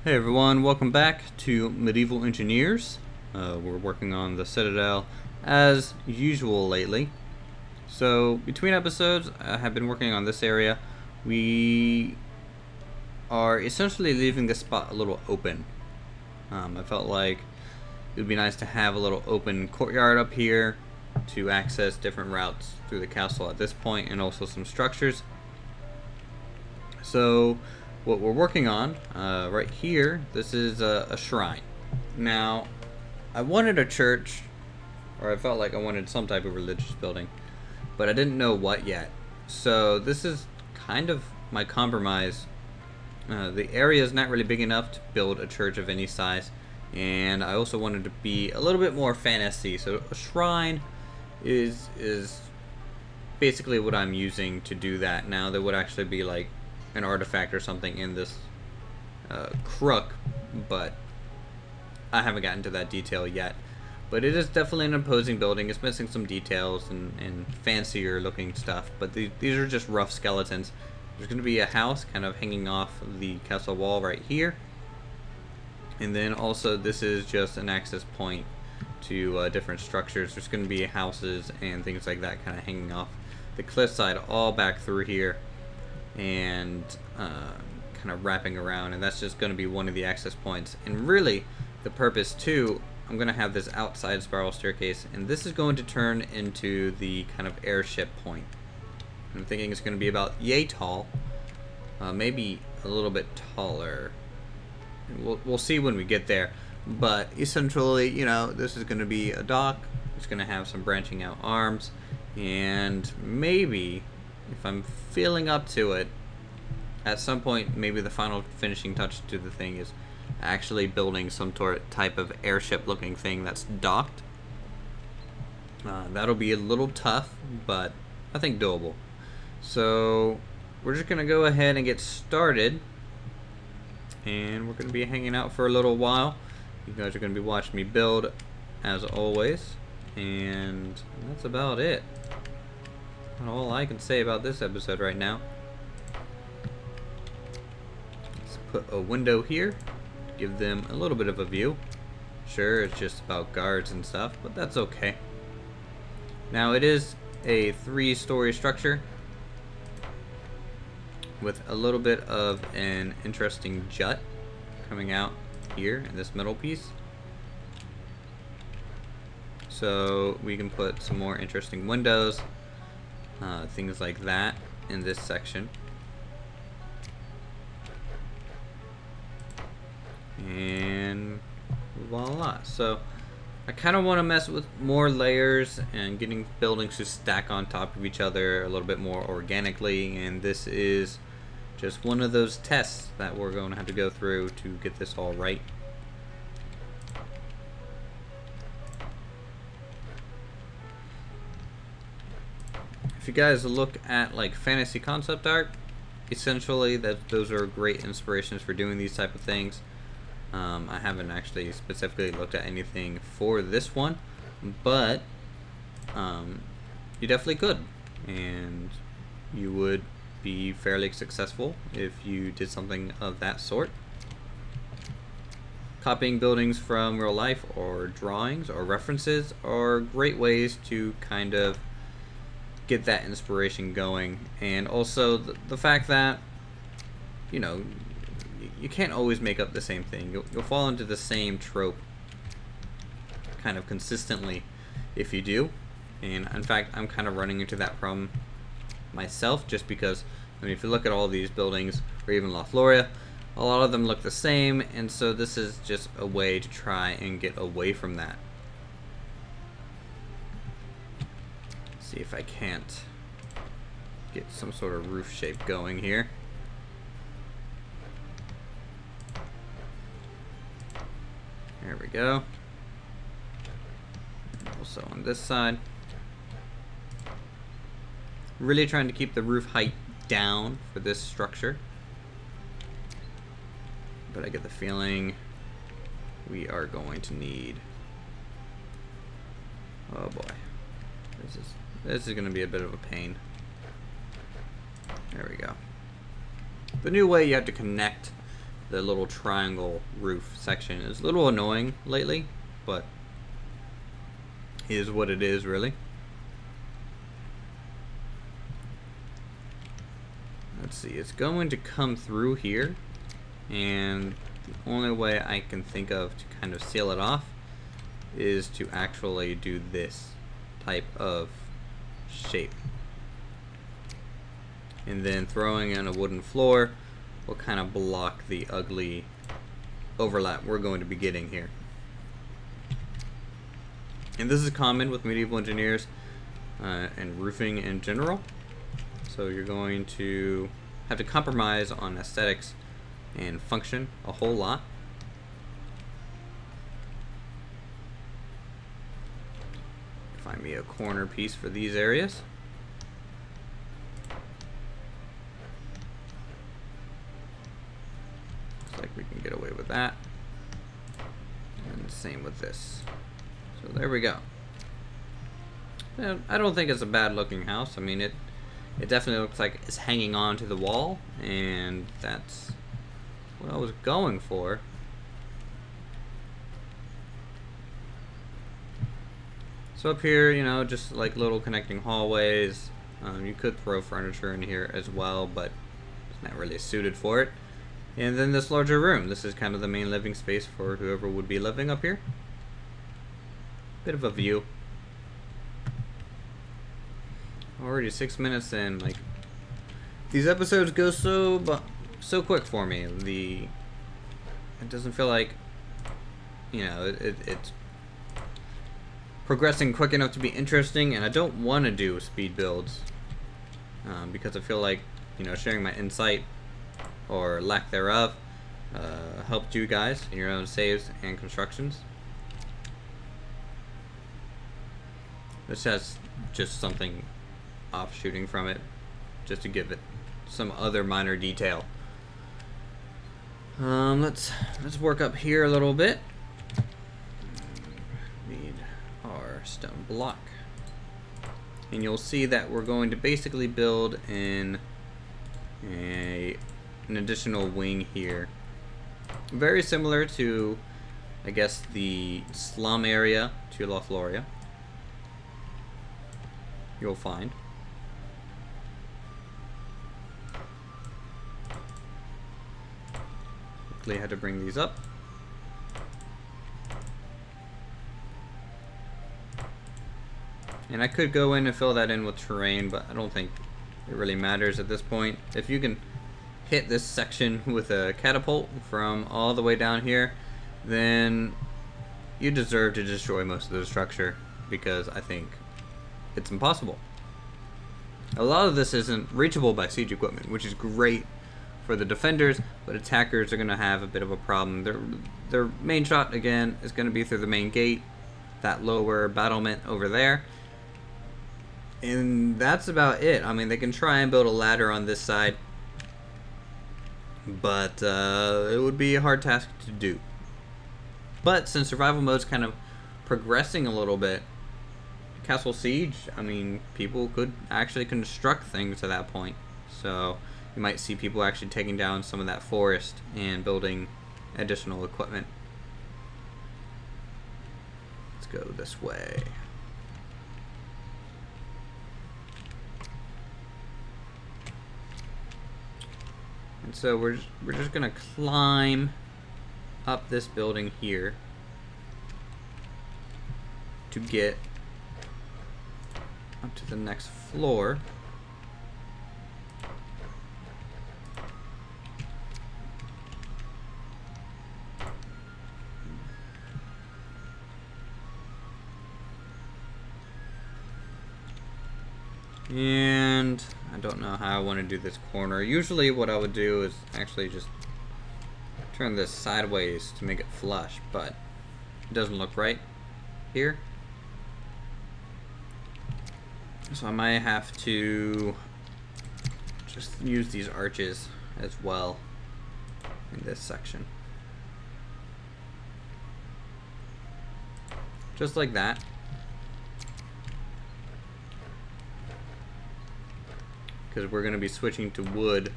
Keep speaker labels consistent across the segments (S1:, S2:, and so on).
S1: Hey everyone, welcome back to Medieval Engineers. We're working on the Citadel as usual lately. So between episodes, I have been working on this area. We are essentially leaving this spot a little open. I felt like it would be nice to have a little open courtyard up here to access different routes through the castle at this point, and also some structures. So what we're working on right here, this is a shrine. Now, I wanted a church, or I felt like I wanted some type of religious building, but I didn't know what yet. So this is kind of my compromise. The area is not really big enough to build a church of any size, and I also wanted to be a little bit more fantasy. So a shrine is basically what I'm using to do that. Now there would actually be like an artifact or something in this crook, but I haven't gotten to that detail yet. But it is definitely an imposing building. It's missing some details and fancier looking stuff, but these are just rough skeletons. There's going to be a house kind of hanging off the castle wall right here, and then also this is just an access point to different structures. There's going to be houses and things like that kind of hanging off the cliffside all back through here, and kind of wrapping around, and that's just going to be one of the access points. And really the purpose too, I'm going to have this outside spiral staircase, and this is going to turn into the kind of airship point. I'm thinking it's going to be about yay tall, maybe a little bit taller. We'll see when we get there, but essentially, you know, this is going to be a dock. It's going to have some branching out arms, and maybe, if I'm feeling up to it, at some point, maybe the final finishing touch to the thing is actually building some type of airship looking thing that's docked. That'll be a little tough, but I think doable. So we're just gonna go ahead and get started, and we're gonna be hanging out for a little while. You guys are gonna be watching me build as always, and that's about it. All I can say about this episode right now. Let's put a window here to give them a little bit of a view. Sure, it's just about guards and stuff, but that's okay. Now it is a 3-story structure with a little bit of an interesting jut coming out here in this middle piece. So we can put some more interesting windows, things like that in this section. And voila. So I kind of want to mess with more layers and getting buildings to stack on top of each other a little bit more organically, and this is just one of those tests that we're going to have to go through to get this all right. If you guys look at like fantasy concept art, essentially those are great inspirations for doing these type of things. I haven't actually specifically looked at anything for this one, but you definitely could, and you would be fairly successful if you did something of that sort. Copying buildings from real life or drawings or references are great ways to kind of get that inspiration going, and also the fact that, you know, you can't always make up the same thing. You'll fall into the same trope kind of consistently if you do, and in fact I'm kind of running into that problem myself, just because, I mean, if you look at all these buildings, or even Lothloria, a lot of them look the same, and so this is just a way to try and get away from that. See if I can't get some sort of roof shape going here. There we go. Also on this side. Really trying to keep the roof height down for this structure, but I get the feeling we are going to need, oh boy, this is going to be a bit of a pain. There we go. The new way you have to connect the little triangle roof section is a little annoying lately, but is what it is, really. Let's see, it's going to come through here, and the only way I can think of to kind of seal it off is to actually do this type of shape. And then throwing in a wooden floor will kind of block the ugly overlap we're going to be getting here. And this is common with medieval engineers and roofing in general. So you're going to have to compromise on aesthetics and function a whole lot. Find me a corner piece for these areas. Looks like we can get away with that. And same with this. So there we go. I don't think it's a bad looking house. I mean, it definitely looks like it's hanging on to the wall, and that's what I was going for. So up here, you know, just like little connecting hallways. You could throw furniture in here as well, but it's not really suited for it. And then this larger room. This is kind of the main living space for whoever would be living up here. Bit of a view. Already 6 minutes in. Like, these episodes go so quick for me. It doesn't feel like, you know, it's progressing quick enough to be interesting, and I don't want to do speed builds because I feel like, you know, sharing my insight or lack thereof helped you guys in your own saves and constructions. This has just something offshooting from it, just to give it some other minor detail. Let's work up here a little bit. Need our stone block, and you'll see that we're going to basically build in an additional wing here, very similar to, I guess, the slum area to Lothloria. You'll find. Quickly had to bring these up. And I could go in and fill that in with terrain, but I don't think it really matters at this point. If you can hit this section with a catapult from all the way down here, then you deserve to destroy most of the structure, because I think it's impossible. A lot of this isn't reachable by siege equipment, which is great for the defenders, but attackers are going to have a bit of a problem. Their main shot, again, is going to be through the main gate, that lower battlement over there. And that's about it. I mean, they can try and build a ladder on this side, but it would be a hard task to do. But since survival mode's kind of progressing a little bit, Castle Siege, I mean, people could actually construct things at that point. So you might see people actually taking down some of that forest and building additional equipment. Let's go this way. And so we're just gonna climb up this building here to get up to the next floor. And I don't know how I want to do this corner. Usually what I would do is actually just turn this sideways to make it flush, but it doesn't look right here. So I might have to just use these arches as well in this section. Just like that. Because we're going to be switching to wood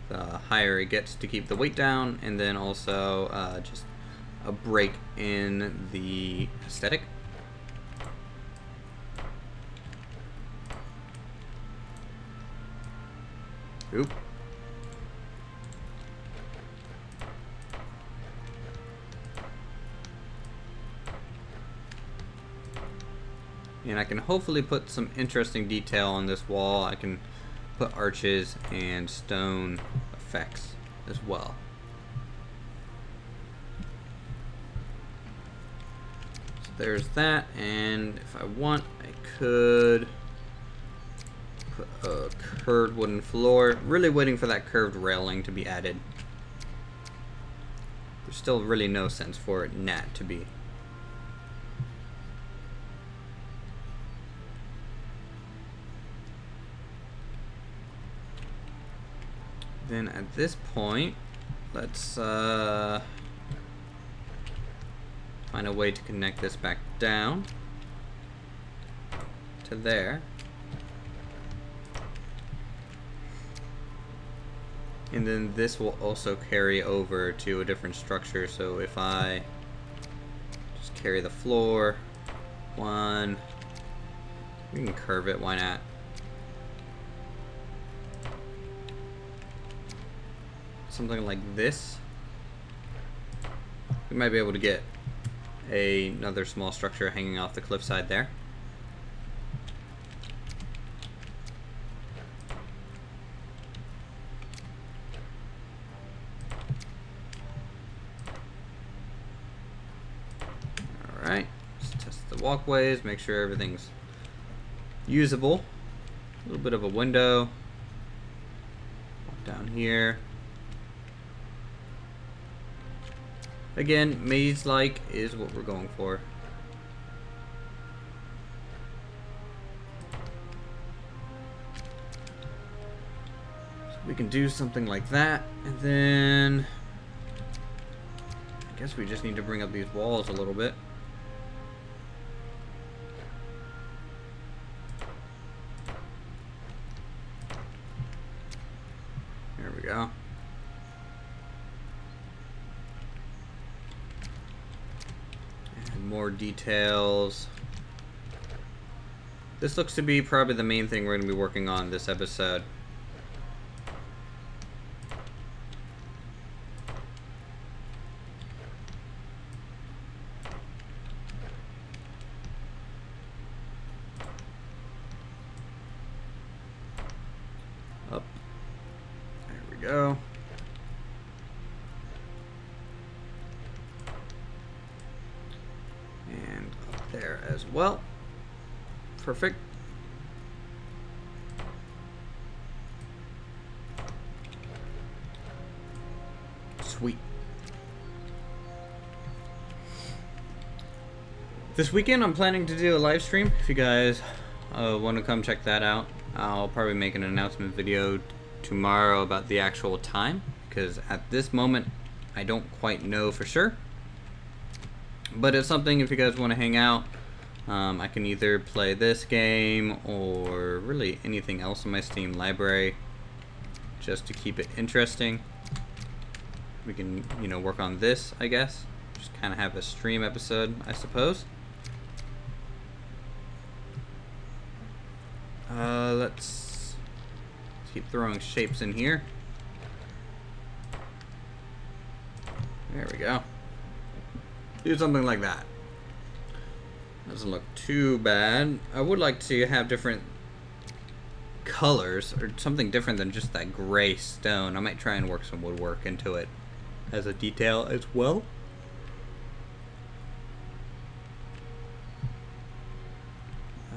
S1: the higher it gets to keep the weight down, and then also just a break in the aesthetic. Oop. And I can hopefully put some interesting detail on this wall. I can put arches and stone effects as well. So there's that, and if I want, I could put a curved wooden floor. Really waiting for that curved railing to be added. There's still really no sense for it not to be. Then at this point, let's find a way to connect this back down to there. And then this will also carry over to a different structure. So if I just carry the floor, one, we can curve it, why not? Something like this, we might be able to get another small structure hanging off the cliffside there. Alright, let's test the walkways, make sure everything's usable. A little bit of a window. Walk down here. Again, maze-like is what we're going for. So we can do something like that, and then I guess we just need to bring up these walls a little bit. There we go. More details. This looks to be probably the main thing we're going to be working on this episode. Up. There we go. There as well. Perfect. Sweet. This weekend I'm planning to do a live stream. If you guys want to come check that out, I'll probably make an announcement video tomorrow about the actual time, because at this moment I don't quite know for sure. But it's something, if you guys want to hang out, I can either play this game or really anything else in my Steam library just to keep it interesting. We can, you know, work on this, I guess. Just kind of have a stream episode, I suppose. Let's keep throwing shapes in here. There we go. Do something like that. Doesn't look too bad. I would like to have different colors or something different than just that gray stone. I might try and work some woodwork into it as a detail as well.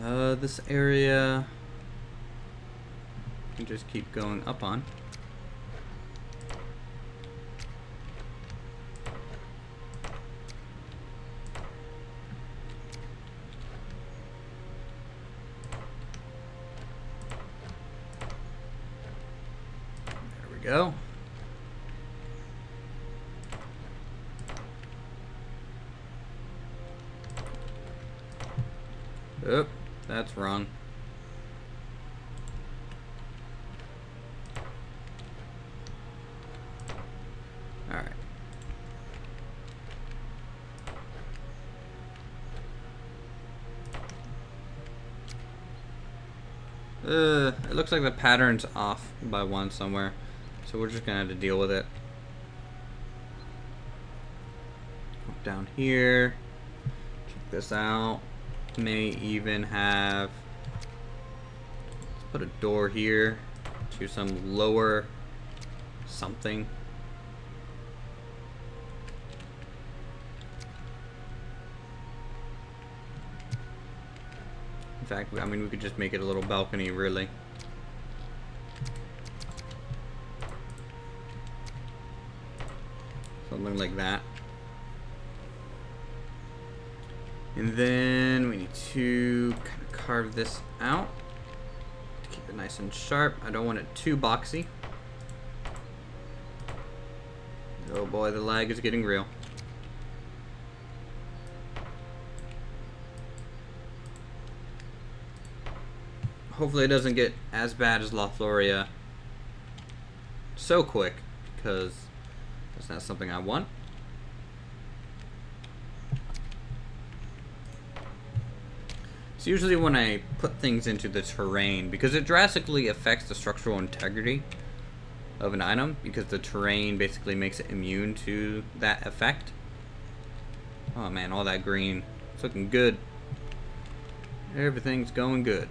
S1: This area I can just keep going up on. Go. Oop, that's wrong. looks like the pattern's off by one somewhere. So we're just gonna have to deal with it. Look down here. Check this out. May even have, let's put a door here to some lower something. In fact, I mean, we could just make it a little balcony, really. Something like that. And then we need to kind of carve this out to keep it nice and sharp. I don't want it too boxy. Oh boy, the lag is getting real. Hopefully it doesn't get as bad as Lothloria so quick, because that's not something I want. So usually when I put things into the terrain, because it drastically affects the structural integrity of an item, because the terrain basically makes it immune to that effect. Oh man, all that green. It's looking good. Everything's going good.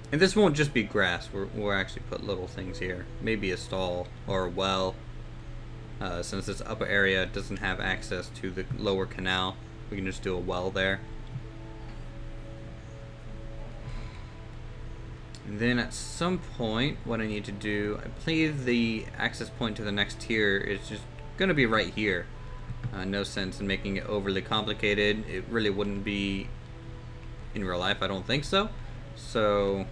S1: And this won't just be grass. We'll actually put little things here. Maybe a stall or a well. Since this upper area doesn't have access to the lower canal, we can just do a well there. And then at some point, what I need to do, I believe the access point to the next tier is just going to be right here. No sense in making it overly complicated. It really wouldn't be in real life, I don't think so. So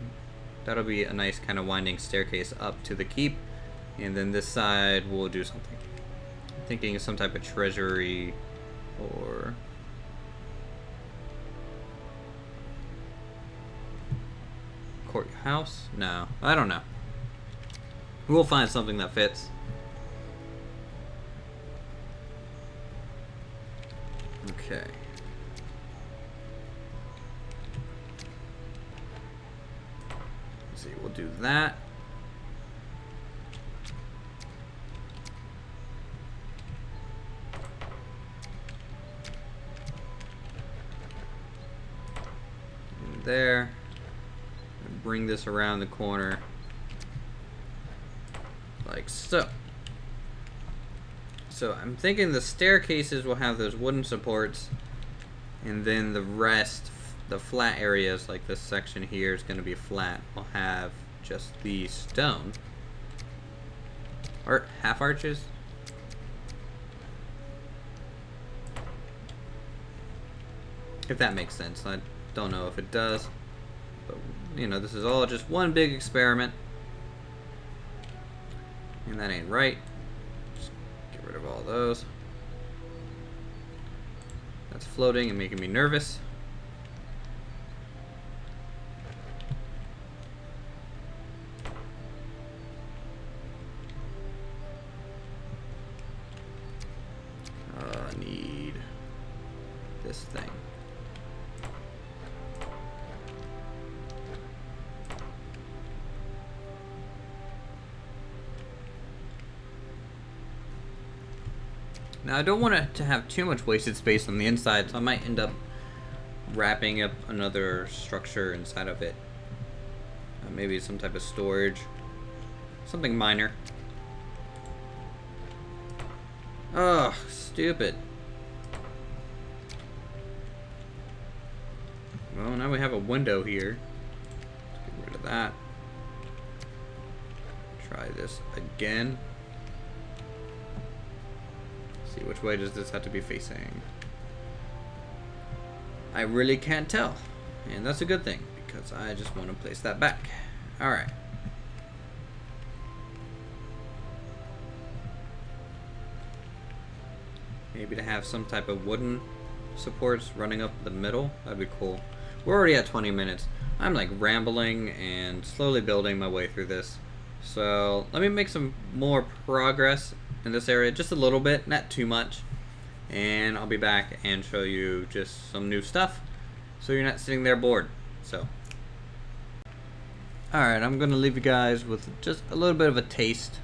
S1: that'll be a nice kind of winding staircase up to the keep. And then this side we'll do something. I'm thinking of some type of treasury or courthouse? No, I don't know. We'll find something that fits. Okay. Let's see, we'll do that. And there. Bring this around the corner like so. So I'm thinking the staircases will have those wooden supports, and then the rest, the flat areas like this section here is going to be flat, will have just the stone or half arches. If that makes sense. I don't know if it does. But, you know, this is all just one big experiment. And that ain't right. Just get rid of all those. That's floating and making me nervous. I need this thing. Now I don't want it to have too much wasted space on the inside, so I might end up wrapping up another structure inside of it. Maybe some type of storage. Something minor. Oh, stupid. Well, now we have a window here. Let's get rid of that. Try this again. See, which way does this have to be facing? I really can't tell, and that's a good thing because I just want to place that back. All right. Maybe to have some type of wooden supports running up the middle. That'd be cool. We're already at 20 minutes. I'm like rambling and slowly building my way through this. So let me make some more progress in this area, just a little bit, not too much, and I'll be back and show you just some new stuff so you're not sitting there bored. So Alright, I'm going to leave you guys with just a little bit of a taste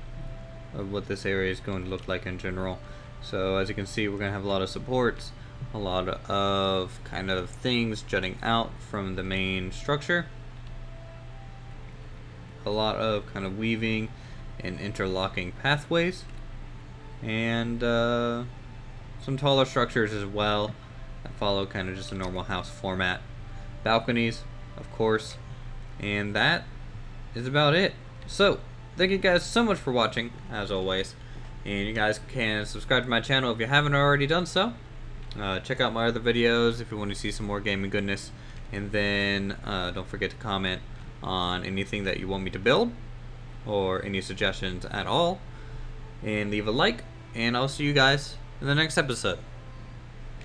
S1: of what this area is going to look like in general. So as you can see, we're going to have a lot of supports, a lot of kind of things jutting out from the main structure, a lot of kind of weaving and interlocking pathways, and some taller structures as well that follow kind of just a normal house format. Balconies, of course, and that is about it. So thank you guys so much for watching, as always, and you guys can subscribe to my channel if you haven't already done so. Check out my other videos if you want to see some more gaming goodness, and then don't forget to comment on anything that you want me to build or any suggestions at all, and leave a like, and I'll see you guys in the next episode.